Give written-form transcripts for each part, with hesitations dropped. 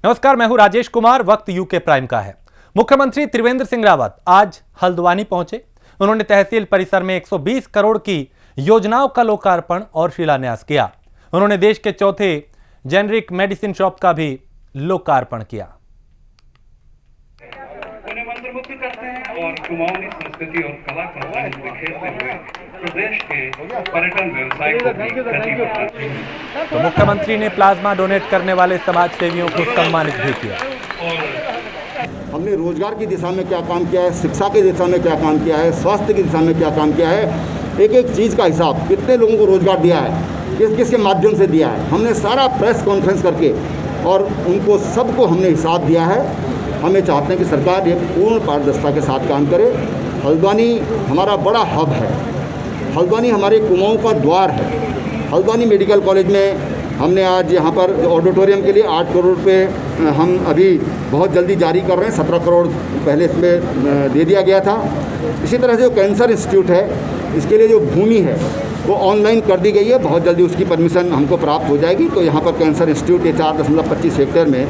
नमस्कार, मैं हूं राजेश कुमार। वक्त यूके प्राइम का है। मुख्यमंत्री त्रिवेंद्र सिंह रावत आज हल्द्वानी पहुंचे। उन्होंने तहसील परिसर में 120 करोड़ की योजनाओं का लोकार्पण और शिलान्यास किया। उन्होंने देश के चौथे जेनरिक मेडिसिन शॉप का भी लोकार्पण किया। उन्हें मंत्रमुग्ध करते हैं और कुमाऊनी संस्कृति और कला का रंग बिखेरते हुए प्रदेश के पर्यटन व्यवसाय को भी गति प्रदान की। तो मुख्यमंत्री ने प्लाज्मा डोनेट करने वाले समाज सेवियों को सम्मानित भी किया। हमने रोजगार की दिशा में क्या काम किया है, शिक्षा की दिशा में क्या काम किया है, स्वास्थ्य की दिशा में क्या काम किया है, एक एक चीज़ का हिसाब, कितने लोगों को रोजगार दिया है, किस किस के माध्यम से दिया है, हमने सारा प्रेस कॉन्फ्रेंस करके और उनको सबको हमने हिसाब दिया है। हमें चाहते हैं कि सरकार ये पूर्ण पारदर्शिता के साथ काम करे। हल्द्वानी हमारा बड़ा हब है, हल्द्वानी हमारे कुमाऊं का द्वार है। हल्द्वानी मेडिकल कॉलेज में हमने आज यहाँ पर ऑडिटोरियम के लिए 8 करोड़ रुपये हम अभी बहुत जल्दी जारी कर रहे हैं। 17 करोड़ पहले इसमें दे दिया गया था। इसी तरह से जो कैंसर इंस्टीट्यूट है, इसके लिए जो भूमि है वो ऑनलाइन कर दी गई है। बहुत जल्दी उसकी परमिशन हमको प्राप्त हो जाएगी। तो यहाँ पर कैंसर इंस्टीट्यूट ये 4.25 हेक्टेयर में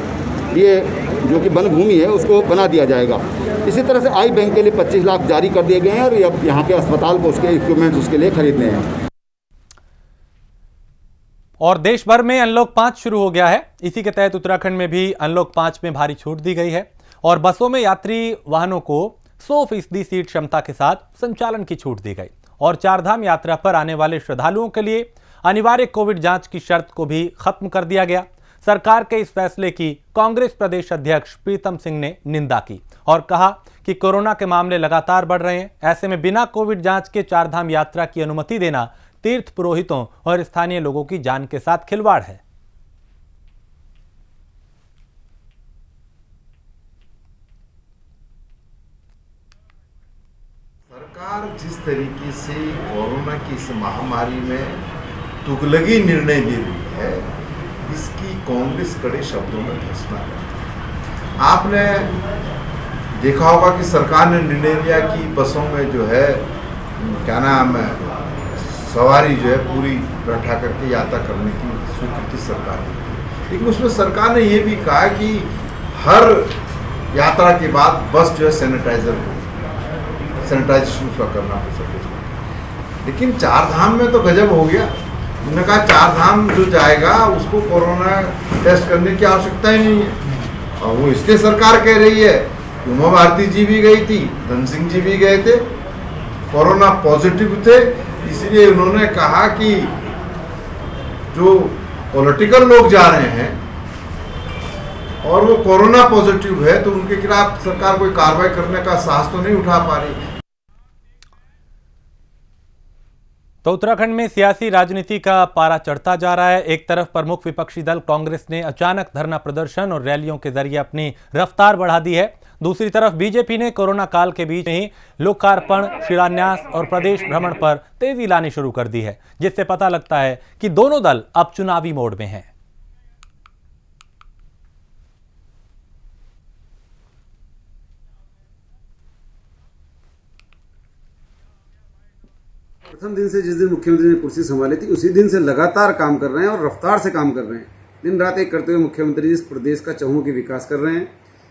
ये जो कि वन भूमि है उसको बना दिया जाएगा। इसी तरह से आई बैंक के लिए 25 लाख जारी कर दिए गए हैं और अब यहाँ के अस्पताल को उसके इक्विपमेंट्स उसके लिए खरीदने हैं। और देश भर में अनलॉक 5 शुरू हो गया है। इसी के तहत उत्तराखंड में भी अनलॉक 5 में भारी छूट दी गई है और बसों में यात्री वाहनों को 100% सीट क्षमता के साथ संचालन की छूट दी गई और चारधाम यात्रा पर आने वाले श्रद्धालुओं के लिए अनिवार्य कोविड जांच की शर्त को भी खत्म कर दिया गया। सरकार के इस फैसले की कांग्रेस प्रदेश अध्यक्ष प्रीतम सिंह ने निंदा की और कहा कि कोरोना के मामले लगातार बढ़ रहे हैं। ऐसे में बिना कोविड जांच के चारधाम यात्रा की अनुमति देना तीर्थ पुरोहितों और स्थानीय लोगों की जान के साथ खिलवाड़ है। सरकार जिस तरीके से कोरोना की इस महामारी में तुगलकी निर्णय ले रही है, इसकी कांग्रेस कड़े शब्दों में भर्त्सना करती है। आपने देखा होगा कि सरकार ने निर्णय लिया कि बसों में जो है क्या नाम है, सवारी जो है पूरी बैठा करके यात्रा करने की स्वीकृति सरकार ने, लेकिन उसमें सरकार ने ये भी कहा कि हर यात्रा के बाद बस जो है सैनिटाइजेशन उसका करना हो सके। लेकिन चारधाम में तो गजब हो गया। उन्होंने कहा चारधाम जो जाएगा उसको कोरोना टेस्ट करने की आवश्यकता ही नहीं है। और वो इसलिए सरकार कह रही है कि उमा भारती जी भी गई थी, धन सिंह जी भी गए थे, कोरोना पॉजिटिव थे। इसलिए उन्होंने कहा कि जो पॉलिटिकल लोग जा रहे हैं और वो कोरोना पॉजिटिव है तो उनके खिलाफ सरकार कोई कार्रवाई करने का साहस तो नहीं उठा पा रही। तो उत्तराखंड में सियासी राजनीति का पारा चढ़ता जा रहा है। एक तरफ प्रमुख विपक्षी दल कांग्रेस ने अचानक धरना प्रदर्शन और रैलियों के जरिए अपनी रफ्तार बढ़ा दी है। दूसरी तरफ बीजेपी ने कोरोना काल के बीच में ही लोकार्पण, शिलान्यास और प्रदेश भ्रमण पर तेजी लानी शुरू कर दी है, जिससे पता लगता है कि दोनों दल अब चुनावी मोड में हैं। प्रथम दिन से जिस दिन मुख्यमंत्री ने कुर्सी संभाली थी उसी दिन से लगातार काम कर रहे हैं और रफ्तार से काम कर रहे हैं। दिन रात एक करते हुए मुख्यमंत्री इस प्रदेश का चहुमुखी विकास कर रहे हैं।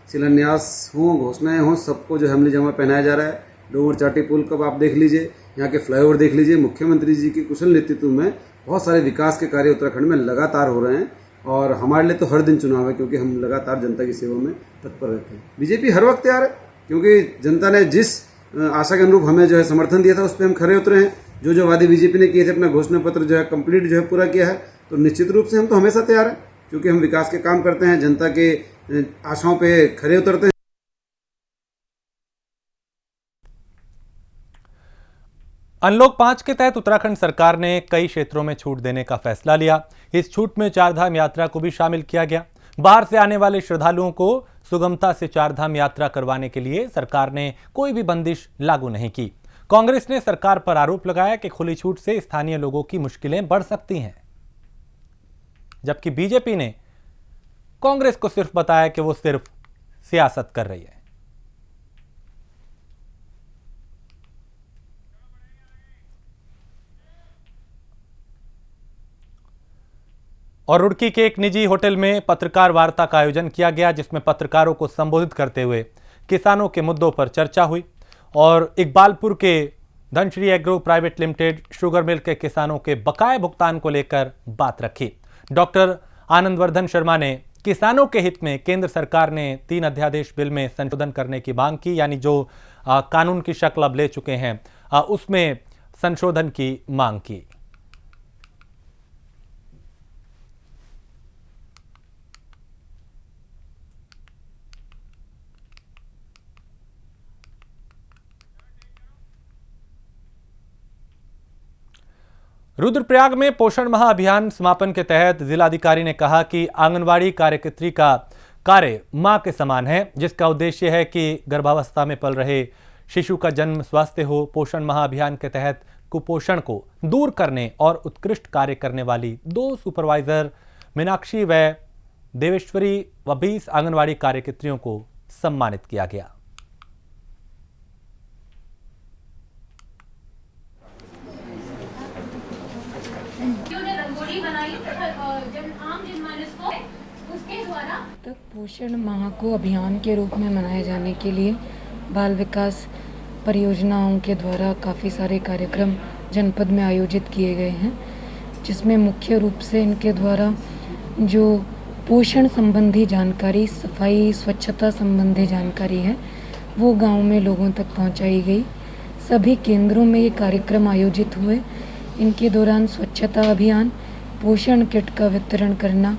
शिलान्यास हो, घोषणाएं हो, सबको जो हमली जामा पहनाया जा रहा है। डोंगर चाटी पुल कब आप देख लीजिए, यहाँ के फ्लाईओवर देख लीजिए। मुख्यमंत्री जी के कुशल नेतृत्व में बहुत सारे विकास के कार्य उत्तराखंड में लगातार हो रहे हैं और हमारे लिए तो हर दिन चुनाव है, क्योंकि हम लगातार जनता की सेवा में तत्पर रहते हैं। बीजेपी हर वक्त तैयार है, क्योंकि जनता ने जिस आशा के अनुरूप हमें जो है समर्थन दिया था उस पर हम खरे उतरे हैं। जो जो वादे बीजेपी ने किए थे, अपना घोषणा पत्र जो है कंप्लीट जो है पूरा किया है। तो निश्चित रूप से हम तो हमेशा तैयार हैं, क्योंकि हम विकास के काम करते हैं, जनता के आशाओं पे खरे उतरते हैं। अनलॉक 5 के तहत उत्तराखंड सरकार ने कई क्षेत्रों में छूट देने का फैसला लिया। इस छूट में चारधाम यात्रा को भी शामिल किया गया। बाहर से आने वाले श्रद्धालुओं को सुगमता से चारधाम यात्रा करवाने के लिए सरकार ने कोई भी बंदिश लागू नहीं की। कांग्रेस ने सरकार पर आरोप लगाया कि खुली छूट से स्थानीय लोगों की मुश्किलें बढ़ सकती हैं, जबकि बीजेपी ने कांग्रेस को सिर्फ बताया कि वो सिर्फ सियासत कर रही है। और रुड़की के एक निजी होटल में पत्रकार वार्ता का आयोजन किया गया, जिसमें पत्रकारों को संबोधित करते हुए किसानों के मुद्दों पर चर्चा हुई और इकबालपुर के Dhanashree agro private limited sugar mill के किसानों के बकाये भुगतान को लेकर बात रखी। डॉक्टर आनंदवर्धन शर्मा ने किसानों के हित में केंद्र सरकार ने 3 अध्यादेश बिल में संशोधन करने की मांग की, यानी जो कानून की शक्ल अब ले चुके हैं उसमें संशोधन की मांग की। रुद्रप्रयाग में पोषण माह अभियान समापन के तहत जिलाधिकारी ने कहा कि आंगनवाड़ी कार्यकर्त्री का कार्य मां के समान है, जिसका उद्देश्य है कि गर्भावस्था में पल रहे शिशु का जन्म स्वस्थ हो। पोषण माह अभियान के तहत कुपोषण को दूर करने और उत्कृष्ट कार्य करने वाली 2 सुपरवाइजर मीनाक्षी व देवेश्वरी व 20 आंगनवाड़ी कार्यकर्त्रियों को सम्मानित किया गया। पोषण माह को अभियान के रूप में मनाए जाने के लिए बाल विकास परियोजनाओं के द्वारा काफ़ी सारे कार्यक्रम जनपद में आयोजित किए गए हैं, जिसमें मुख्य रूप से इनके द्वारा जो पोषण संबंधी जानकारी, सफाई स्वच्छता संबंधी जानकारी है वो गांव में लोगों तक पहुंचाई गई। सभी केंद्रों में ये कार्यक्रम आयोजित हुए। इनके दौरान स्वच्छता अभियान, पोषण किट का वितरण करना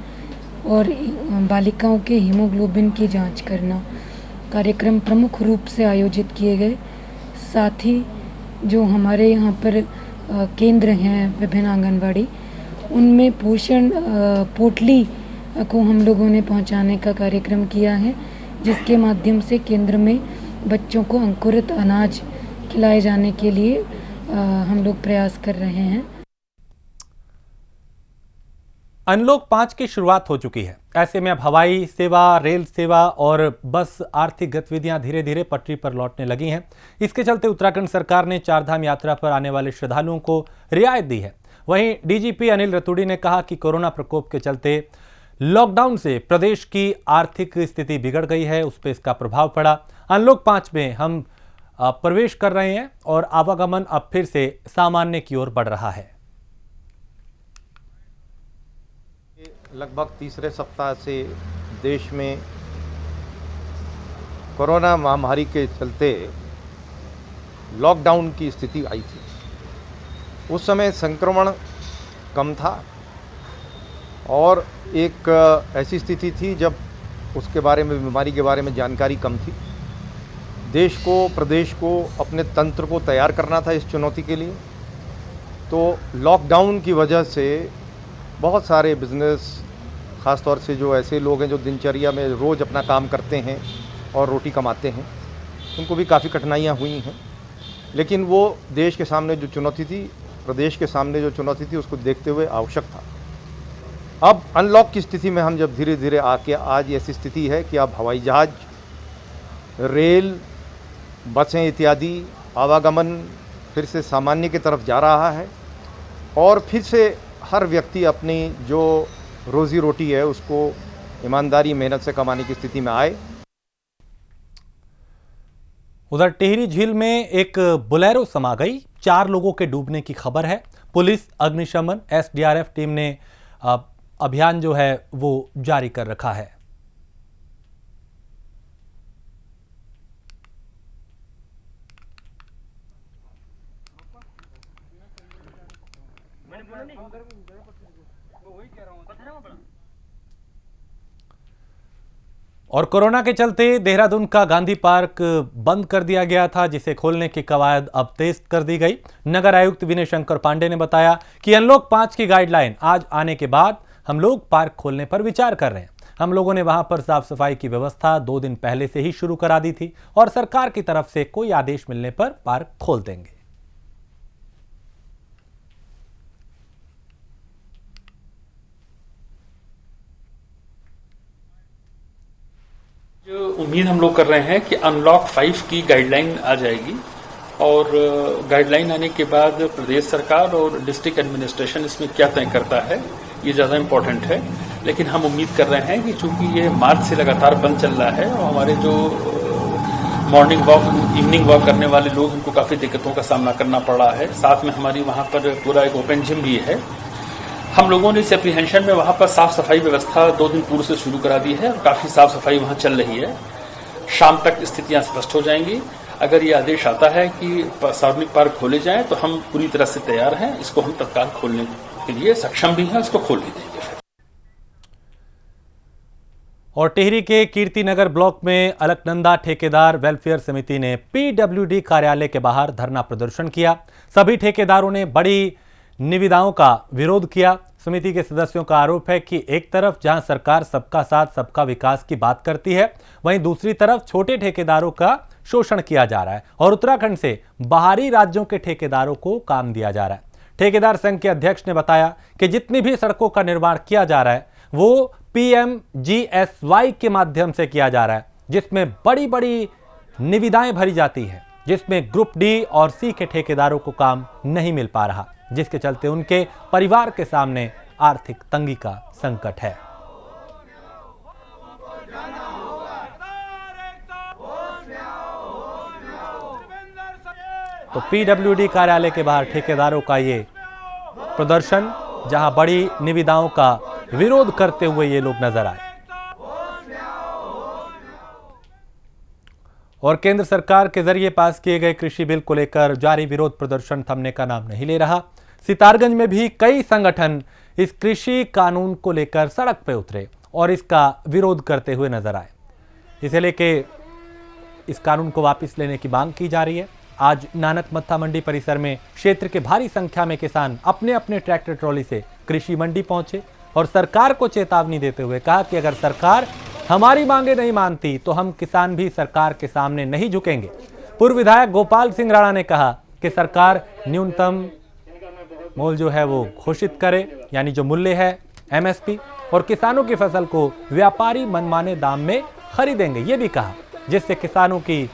और बालिकाओं के हीमोग्लोबिन की जांच करना कार्यक्रम प्रमुख रूप से आयोजित किए गए। साथ ही जो हमारे यहाँ पर केंद्र हैं विभिन्न आंगनवाड़ी, उनमें पोषण पोटली को हम लोगों ने पहुँचाने का कार्यक्रम किया है, जिसके माध्यम से केंद्र में बच्चों को अंकुरित अनाज खिलाए जाने के लिए हम लोग प्रयास कर रहे हैं। अनलॉक 5 की शुरुआत हो चुकी है। ऐसे में अब हवाई सेवा, रेल सेवा और बस आर्थिक गतिविधियां धीरे धीरे पटरी पर लौटने लगी हैं। इसके चलते उत्तराखंड सरकार ने चारधाम यात्रा पर आने वाले श्रद्धालुओं को रियायत दी है। वहीं डीजीपी अनिल रतूड़ी ने कहा कि कोरोना प्रकोप के चलते लॉकडाउन से प्रदेश की आर्थिक स्थिति बिगड़ गई है, उस पर इसका प्रभाव पड़ा। अनलॉक 5 में हम प्रवेश कर रहे हैं और आवागमन अब फिर से सामान्य की ओर बढ़ रहा है। लगभग तीसरे सप्ताह से देश में कोरोना महामारी के चलते लॉकडाउन की स्थिति आई थी। उस समय संक्रमण कम था और एक ऐसी स्थिति थी जब उसके बारे में, बीमारी के बारे में जानकारी कम थी। देश को, प्रदेश को अपने तंत्र को तैयार करना था इस चुनौती के लिए। तो लॉकडाउन की वजह से बहुत सारे बिजनेस, ख़ास तौर से जो ऐसे लोग हैं जो दिनचर्या में रोज़ अपना काम करते हैं और रोटी कमाते हैं, उनको भी काफ़ी कठिनाइयाँ हुई हैं। लेकिन वो देश के सामने जो चुनौती थी, प्रदेश के सामने जो चुनौती थी, उसको देखते हुए आवश्यक था। अब अनलॉक की स्थिति में हम जब धीरे धीरे आके आज ऐसी स्थिति है कि अब हवाई जहाज़, रेल, बसें इत्यादि आवागमन फिर से सामान्य की तरफ जा रहा है और फिर से हर व्यक्ति अपनी जो रोजी रोटी है उसको ईमानदारी, मेहनत से कमाने की स्थिति में आए। उधर टिहरी झील में एक बोलेरो समा गई, 4 लोगों के डूबने की खबर है। पुलिस, अग्निशमन, एसडीआरएफ टीम ने अभियान जो है वो जारी कर रखा है। और कोरोना के चलते देहरादून का गांधी पार्क बंद कर दिया गया था, जिसे खोलने की कवायद अब तेज कर दी गई। नगर आयुक्त विनय शंकर पांडे ने बताया कि अनलॉक 5 की गाइडलाइन आज आने के बाद हम लोग पार्क खोलने पर विचार कर रहे हैं। हम लोगों ने वहां पर साफ सफाई की व्यवस्था 2 दिन पहले से ही शुरू करा दी थी और सरकार की तरफ से कोई आदेश मिलने पर पार्क खोल देंगे। जो उम्मीद हम लोग कर रहे हैं कि अनलॉक 5 की गाइडलाइन आ जाएगी और गाइडलाइन आने के बाद प्रदेश सरकार और डिस्ट्रिक्ट एडमिनिस्ट्रेशन इसमें क्या तय करता है ये ज़्यादा इम्पोर्टेंट है। लेकिन हम उम्मीद कर रहे हैं कि चूंकि ये मार्च से लगातार बंद चल रहा है और हमारे जो मॉर्निंग वॉक इवनिंग वॉक करने वाले लोग, उनको काफ़ी दिक्कतों का सामना करना पड़ रहा है। साथ में हमारी वहाँ पर पूरा एक ओपन जिम भी है। हम लोगों ने इस एप्रीहेंशन में वहाँ पर साफ सफाई व्यवस्था 2 दिन पूर्व से शुरू करा दी है और काफ़ी साफ सफाई वहाँ चल रही है। शाम तक स्थितियाँ स्पष्ट हो जाएंगी। अगर ये आदेश आता है कि सार्वजनिक पार्क खोले जाएं तो हम पूरी तरह से तैयार हैं। इसको हम तत्काल खोलने के लिए सक्षम भी हैं, इसको खोल भी देंगे। और टिहरी के कीर्तिनगर ब्लॉक में अलकनंदा ठेकेदार वेलफेयर समिति ने पीडब्ल्यूडी कार्यालय के बाहर धरना प्रदर्शन किया। सभी ठेकेदारों ने बड़ी निविदाओं का विरोध किया। समिति के सदस्यों का आरोप है कि एक तरफ जहां सरकार सबका साथ सबका विकास की बात करती है, वहीं दूसरी तरफ छोटे ठेकेदारों का शोषण किया जा रहा है और उत्तराखंड से बाहरी राज्यों के ठेकेदारों को काम दिया जा रहा है। ठेकेदार संघ के अध्यक्ष ने बताया कि जितनी भी सड़कों का निर्माण किया जा रहा है वो PMGSY के माध्यम से किया जा रहा है, जिसमें बड़ी बड़ी निविदाएं भरी जाती है, जिसमें ग्रुप D और C के ठेकेदारों को काम नहीं मिल पा रहा, जिसके चलते उनके परिवार के सामने आर्थिक तंगी का संकट है। तो PWD कार्यालय के बाहर ठेकेदारों का ये प्रदर्शन, जहां बड़ी निविदाओं का विरोध करते हुए ये लोग नजर आए। और केंद्र सरकार के जरिए पास किए गए कृषि बिल को लेकर जारी विरोध प्रदर्शन थमने का नाम नहीं ले रहा। सितारगंज में भी कई संगठन इस कृषि कानून को लेकर सड़क पर उतरे और इसका विरोध करते हुए नजर आए। इसे लेके इस कानून को वापस लेने की मांग की जा रही है। आज नानक मत्था मंडी परिसर में क्षेत्र के भारी संख्या में किसान अपने अपने ट्रैक्टर ट्रॉली से कृषि मंडी पहुंचे और सरकार को चेतावनी देते हुए कहा कि अगर सरकार हमारी मांगे नहीं मानती तो हम किसान भी सरकार के सामने नहीं झुकेंगे। पूर्व विधायक गोपाल सिंह राणा ने कहा कि सरकार न्यूनतम मोल जो है वो घोषित करे, यानी जो मूल्य है MSP, और किसानों की फसल को व्यापारी मनमाने दाम में खरीदेंगे, ये भी कहा, जिससे किसानों की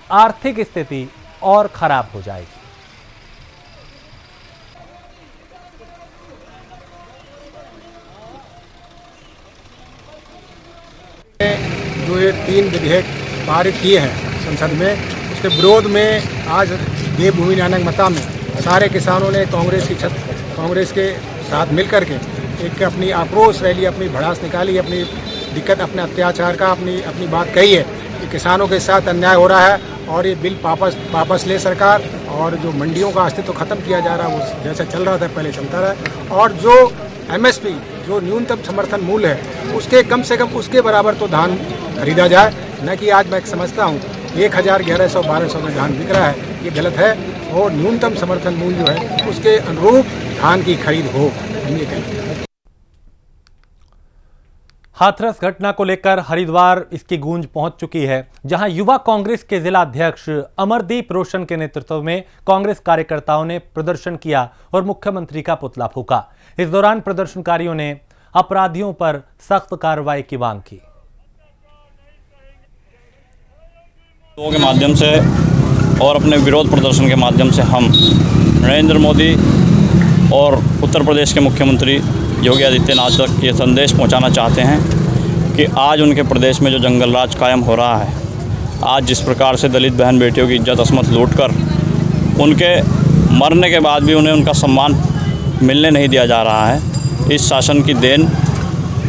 आर्थिक स्थिति और खराब हो जाएगी। जो ये 3 विधेयक पारित किए हैं संसद में, उसके विरोध में आज देवभूमि नानक मत्ता में सारे किसानों ने कांग्रेस के साथ मिलकर के एक अपनी आक्रोश रैली, अपनी भड़ास निकाली, अपनी दिक्कत, अपने अत्याचार का अपनी बात कही है कि किसानों के साथ अन्याय हो रहा है और ये बिल वापस ले सरकार, और जो मंडियों का अस्तित्व खत्म किया जा रहा है वो जैसे चल रहा था पहले चलता रहा, और जो MSP जो न्यूनतम समर्थन मूल्य है उसके कम से कम उसके बराबर तो धान खरीदा जाए, न कि आज मैं समझता हूँ 1100-1200 में धान बिक रहा है, ये गलत है। और न्यूनतम समर्थन मूल्य जो है उसके अनुरूप धान की खरीद हो, हम ये कहते हैं। हाथरस घटना को लेकर हरिद्वार इसकी गूंज पहुंच चुकी है, जहां युवा कांग्रेस के जिला अध्यक्ष अमरदीप रोशन के नेतृत्व में कांग्रेस कार्यकर्ताओं ने प्रदर्शन किया और मुख्यमंत्री का पुतला फूंका। इस दौरान प्रदर्शनकारियों ने अपराधियों पर सख्त कार्रवाई की मांग की। के माध्यम से और अपने विरोध प्रदर्शन के माध्यम से हम नरेंद्र मोदी और उत्तर प्रदेश के मुख्यमंत्री योगी आदित्यनाथ तक ये संदेश पहुंचाना चाहते हैं कि आज उनके प्रदेश में जो जंगल राज कायम हो रहा है, आज जिस प्रकार से दलित बहन बेटियों की इज्जत अस्मत लूटकर उनके मरने के बाद भी उन्हें उनका सम्मान मिलने नहीं दिया जा रहा है, इस शासन की देन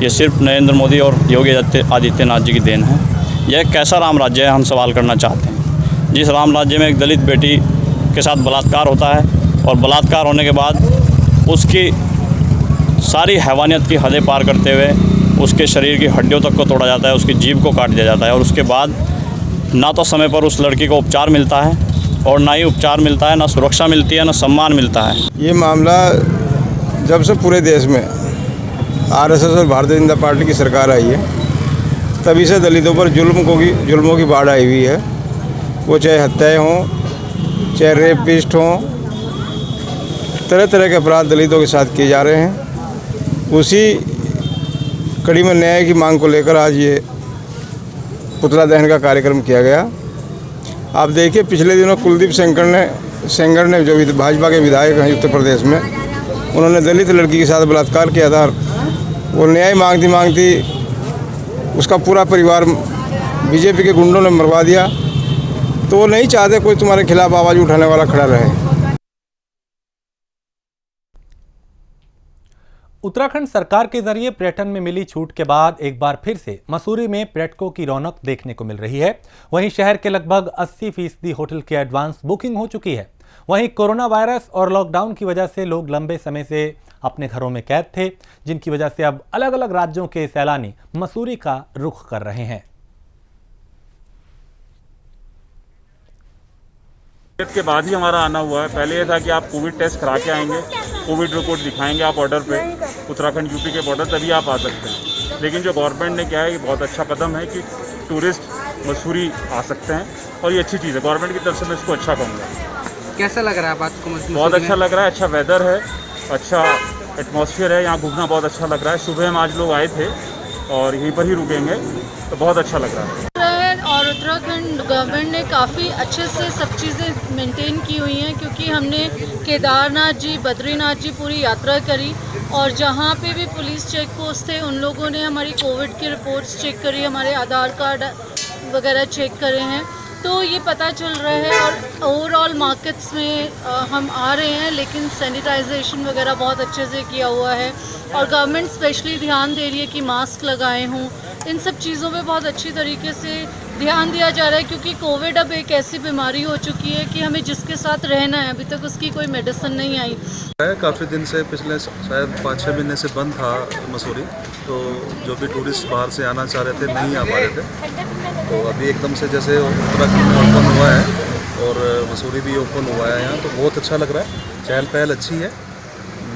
ये सिर्फ नरेंद्र मोदी और योगी आदित्यनाथ जी की देन है। यह कैसा राम राज्य है, हम सवाल करना चाहते हैं। जिस राम राज्य में एक दलित बेटी के साथ बलात्कार होता है और बलात्कार होने के बाद उसकी सारी हैवानियत की हदें पार करते हुए उसके शरीर की हड्डियों तक को तोड़ा जाता है, उसकी जीभ को काट दिया जाता है और उसके बाद ना तो समय पर उस लड़की को उपचार मिलता है और ना ही उपचार मिलता है, ना सुरक्षा मिलती है, ना सम्मान मिलता है। ये मामला जब से पूरे देश में RSS और भारतीय जनता पार्टी की सरकार आई है, तभी से दलितों पर जुल्मों की बाढ़ आई हुई है। वो चाहे हत्याएँ हों, चाहे रेपिस्ट हों, तरह तरह के अपराध दलितों के साथ किए जा रहे हैं। उसी कड़ी में न्याय की मांग को लेकर आज ये पुतला दहन का कार्यक्रम किया गया। आप देखिए, पिछले दिनों कुलदीप सेंगर ने जो भाजपा के विधायक हैं उत्तर प्रदेश में, उन्होंने दलित लड़की के साथ बलात्कार किया था। वो न्याय मांगती मांगती उसका पूरा परिवार बीजेपी के गुंडों ने मरवा दिया। तो वो नहीं चाहते कोई तुम्हारे खिलाफ आवाज़ उठाने वाला खड़ा रहे। उत्तराखंड सरकार के जरिए पर्यटन में मिली छूट के बाद एक बार फिर से मसूरी में पर्यटकों की रौनक देखने को मिल रही है। वहीं शहर के लगभग 80% होटल की एडवांस बुकिंग हो चुकी है। वहीं कोरोना वायरस और लॉकडाउन की वजह से लोग लंबे समय से अपने घरों में कैद थे, जिनकी वजह से अब अलग अलग राज्यों के सैलानी मसूरी का रुख कर रहे हैं। के बाद ही हमारा आना हुआ है। पहले ये था कि आप कोविड टेस्ट करा के आएंगे, कोविड रिपोर्ट दिखाएंगे आप ऑर्डर पे, उत्तराखंड यूपी के बॉर्डर, तभी आप आ सकते हैं। लेकिन जो गवर्नमेंट ने किया है, ये बहुत अच्छा कदम है कि टूरिस्ट मसूरी आ सकते हैं और ये अच्छी चीज़ है। गवर्नमेंट की तरफ से मैं इसको अच्छा कहूँगा। कैसा लग रहा है आपको मसूरी? बहुत अच्छा लग रहा है, अच्छा वेदर है, अच्छा एटमॉस्फेयर है, यहाँ घूमना बहुत अच्छा लग रहा है। सुबह हम आज लोग आए थे और यहीं पर ही रुकेंगे, तो बहुत अच्छा लग रहा है। और उत्तराखंड गवर्नमेंट ने काफ़ी अच्छे से सब चीज़ें मेंटेन की हुई हैं, क्योंकि हमने केदारनाथ जी, बद्रीनाथ जी पूरी यात्रा करी और जहाँ पे भी पुलिस चेक पोस्ट थे उन लोगों ने हमारी कोविड की रिपोर्ट्स चेक करी, हमारे आधार कार्ड वगैरह चेक करे हैं। तो ये पता चल रहा है और ओवरऑल मार्केट्स में हम आ रहे हैं, लेकिन सैनिटाइजेशन वगैरह बहुत अच्छे से किया हुआ है और गवर्नमेंट स्पेशली ध्यान दे रही है कि मास्क लगाए हों। इन सब चीज़ों पे बहुत अच्छी तरीके से ध्यान दिया जा रहा है, क्योंकि कोविड अब एक ऐसी बीमारी हो चुकी है कि हमें जिसके साथ रहना है, अभी तक उसकी कोई मेडिसिन नहीं आई। काफ़ी दिन से, पिछले शायद 5-6 महीने से बंद था मसूरी, तो जो भी टूरिस्ट बाहर से आना चाह रहे थे नहीं आ पा रहे थे। तो अभी एकदम से जैसे उत्तराखंड में ओपन हुआ है और मसूरी भी ओपन हुआ है यहाँ, तो बहुत अच्छा लग रहा है। चहल पहल अच्छी है,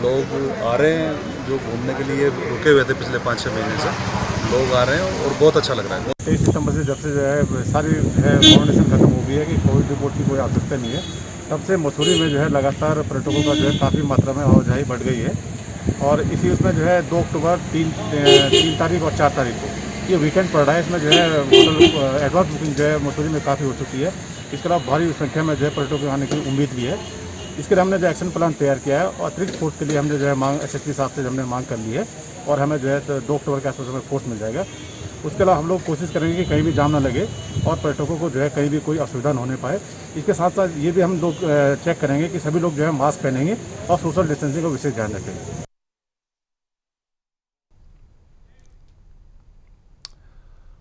लोग आ रहे हैं जो घूमने के लिए रुके हुए थे पिछले 5-6 महीने से, लोग आ रहे हैं और बहुत अच्छा लग रहा है। 23 सितंबर से जब से जो है सारी फाउंडेशन खत्म हो गई है कि कोविड रिपोर्ट की कोई आवश्यकता नहीं है, तब से मसूरी में जो है लगातार पर्यटकों का जो है काफ़ी मात्रा में आवाजाही बढ़ गई है। और इसी उसमें जो है 2 अक्टूबर, 3 तारीख और 4 तारीख को ये वीकेंड पड़ रहा है। इसमें जो है होटल एडवांस बुकिंग जो है मसूरी में काफ़ी हो चुकी है। इसके अलावा भारी संख्या में जो है पर्यटकों आने की उम्मीद भी है। इसके लिए हमने जो एक्शन प्लान तैयार किया है और अतिरिक्त फोर्स के लिए हमने जो है मांग SSP साहब से हमने मांग कर ली है और हमें जो है 2 अक्टूबर के आसपास हमें फोर्स मिल जाएगा। उसके अलावा हम लोग कोशिश करेंगे कि कहीं भी जाम ना लगे और पर्यटकों को जो है कहीं भी कोई असुविधा न होने पाए। इसके साथ साथ ये भी हम लोग चेक करेंगे कि सभी लोग जो है मास्क पहनेंगे और सोशल डिस्टेंसिंग का विशेष ध्यान रखेंगे।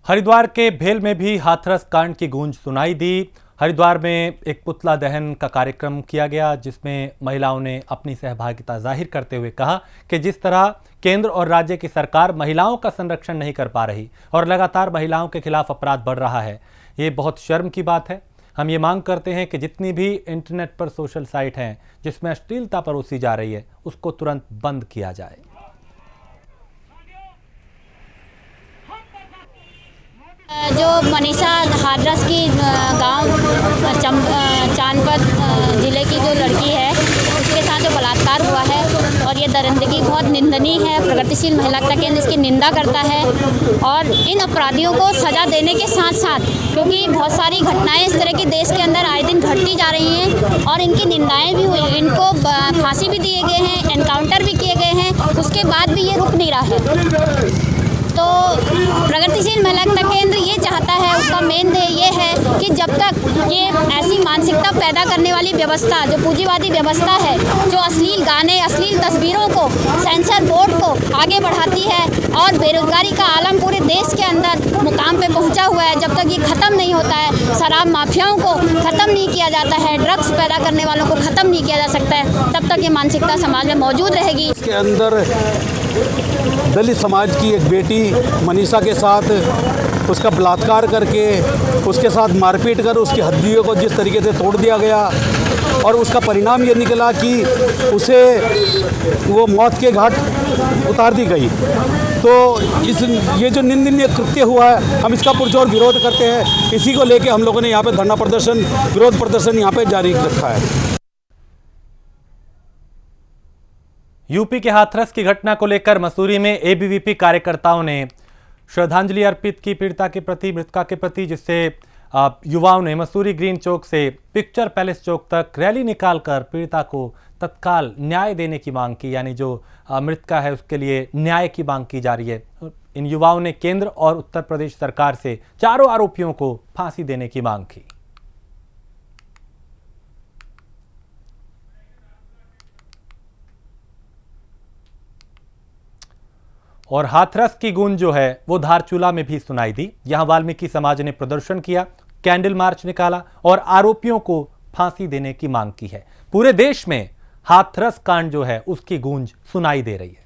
हरिद्वार के भेल में भी हाथरस कांड की गूंज सुनाई दी। हरिद्वार में एक पुतला दहन का कार्यक्रम किया गया, जिसमें महिलाओं ने अपनी सहभागिता जाहिर करते हुए कहा कि जिस तरह केंद्र और राज्य की सरकार महिलाओं का संरक्षण नहीं कर पा रही और लगातार महिलाओं के खिलाफ अपराध बढ़ रहा है, ये बहुत शर्म की बात है। हम ये मांग करते हैं कि जितनी भी इंटरनेट पर सोशल साइट हैं जिसमें अश्लीलता परोसी जा रही है, उसको तुरंत बंद किया जाए। जो मनीषा हाथरस की गांव चांदपत ज़िले की जो लड़की है, उसके साथ जो बलात्कार हुआ है और ये दरिंदगी बहुत निंदनीय है। प्रगतिशील महिला केंद्र इसकी निंदा करता है और इन अपराधियों को सज़ा देने के साथ साथ, क्योंकि बहुत सारी घटनाएं इस तरह की देश के अंदर आए दिन घटती जा रही हैं और इनकी निंदाएं भी हुई, इनको फांसी भी दिए गए हैं, एनकाउंटर भी किए गए हैं, उसके बाद भी ये रुक नहीं रहा है। तो प्रगतिशील महिला केंद्र ये चाहता है, उसका मेन ध्येय ये है कि जब तक ये ऐसी मानसिकता पैदा करने वाली व्यवस्था, जो पूंजीवादी व्यवस्था है, जो अश्लील गाने, अश्लील तस्वीरों को, सेंसर बोर्ड को आगे बढ़ाती है और बेरोजगारी का आलम पूरे देश के अंदर मुकाम पे पहुंचा हुआ है, जब तक ये ख़त्म नहीं होता है, शराब माफियाओं को ख़त्म नहीं किया जाता है, ड्रग्स पैदा करने वालों को ख़त्म नहीं किया जा सकता है, तब तक ये मानसिकता समाज में मौजूद रहेगी। इसके अंदर दलित समाज की एक बेटी मनीषा के साथ उसका बलात्कार करके, उसके साथ मारपीट कर उसकी हड्डियों को जिस तरीके से तोड़ दिया गया और उसका परिणाम ये निकला कि उसे वो मौत के घाट उतार दी गई। तो ये जो निंदनीय कृत्य हुआ है, हम इसका पुरजोर विरोध करते हैं। इसी को लेके हम लोगों ने यहाँ पे धरना प्रदर्शन, विरोध प्रदर्शन यहाँ पे जारी रखा है। यूपी के हाथरस की घटना को लेकर मसूरी में ABVP कार्यकर्ताओं ने श्रद्धांजलि अर्पित की पीड़िता के प्रति, मृतका के प्रति, जिससे युवाओं ने मसूरी ग्रीन चौक से पिक्चर पैलेस चौक तक रैली निकालकर पीड़िता को तत्काल न्याय देने की मांग की, यानी जो मृतका है उसके लिए न्याय की मांग की जा रही है। इन युवाओं ने केंद्र और उत्तर प्रदेश सरकार से चारों आरोपियों को फांसी देने की मांग की। और हाथरस की गूंज जो है वो धारचूला में भी सुनाई दी। यहां वाल्मीकि समाज ने प्रदर्शन किया, कैंडल मार्च निकाला और आरोपियों को फांसी देने की मांग की है। पूरे देश में हाथरस कांड जो है उसकी गूंज सुनाई दे रही है।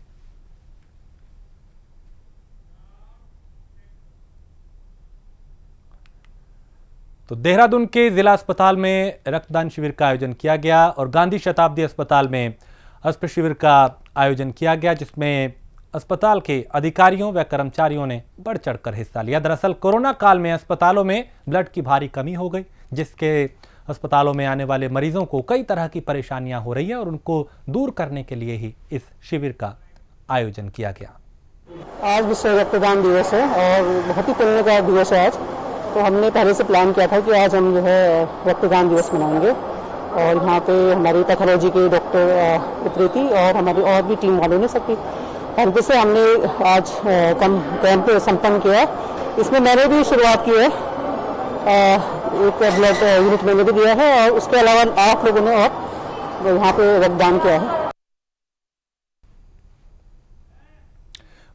तो देहरादून के जिला अस्पताल में रक्तदान शिविर का आयोजन किया गया और गांधी शताब्दी अस्पताल में अल्प शिविर का आयोजन किया गया, जिसमें अस्पताल के अधिकारियों व कर्मचारियों ने बढ़ चढ़कर हिस्सा लिया। दरअसल कोरोना काल में अस्पतालों में ब्लड की भारी कमी हो गई, जिसके अस्पतालों में आने वाले मरीजों को कई तरह की परेशानियां हो रही है और उनको दूर करने के लिए ही इस शिविर का आयोजन किया गया। आज विश्व रक्तदान दिवस है और बहुत ही पुण्य का दिवस है आज, तो हमने पहले से प्लान किया था कि आज हम जो है रक्तदान दिवस मनाएंगे और यहाँ पे हमारी पैथोलॉजी के डॉक्टर उतरी थी और हमारी और भी टीम वालों ने सबकी हेल्प से हमने आज कैंप संपन्न किया। इसमें मैंने भी शुरुआत की है, एक ब्लड यूनिट मैंने भी दिया है और उसके अलावा 8 लोगों ने और यहाँ पे रक्तदान किया है।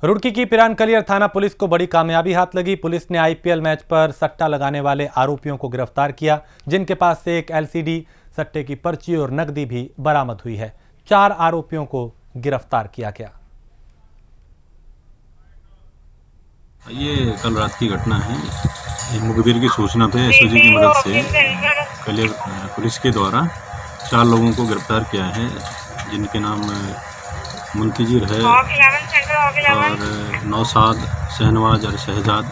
रुड़की की पिरानकलियर थाना पुलिस को बड़ी कामयाबी हाथ लगी। पुलिस ने आईपीएल मैच पर सट्टा लगाने वाले आरोपियों को गिरफ्तार किया, जिनके पास से एक एलसीडी, सट्टे की पर्ची और नकदी भी बरामद हुई है। 4 आरोपियों को गिरफ्तार किया गया। ये कल रात की घटना है। मुखबिर की सूचना पे एसओजी की मदद से कलियर पुलिस के द्वारा 4 लोगों को गिरफ्तार किया है, जिनके नाम मुंतजिर है और नौसाद, शहनवाज और शहजाद।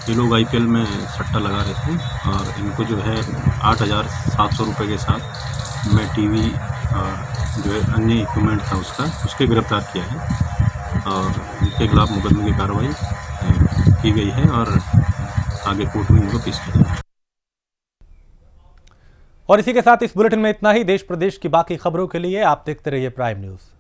ये लोग आईपीएल में सट्टा लगा रहे थे और इनको जो है 8,700 रुपये के साथ में टीवी और जो है अन्य इक्विपमेंट था उसके गिरफ्तार किया है और इनके खिलाफ मुकदमे की कार्रवाई की गई है और आगे कोर्ट में इनको पेश किया जाएगा। और इसी के साथ इस बुलेटिन में इतना ही। देश प्रदेश की बाकी खबरों के लिए आप देखते रहिए प्राइम न्यूज़।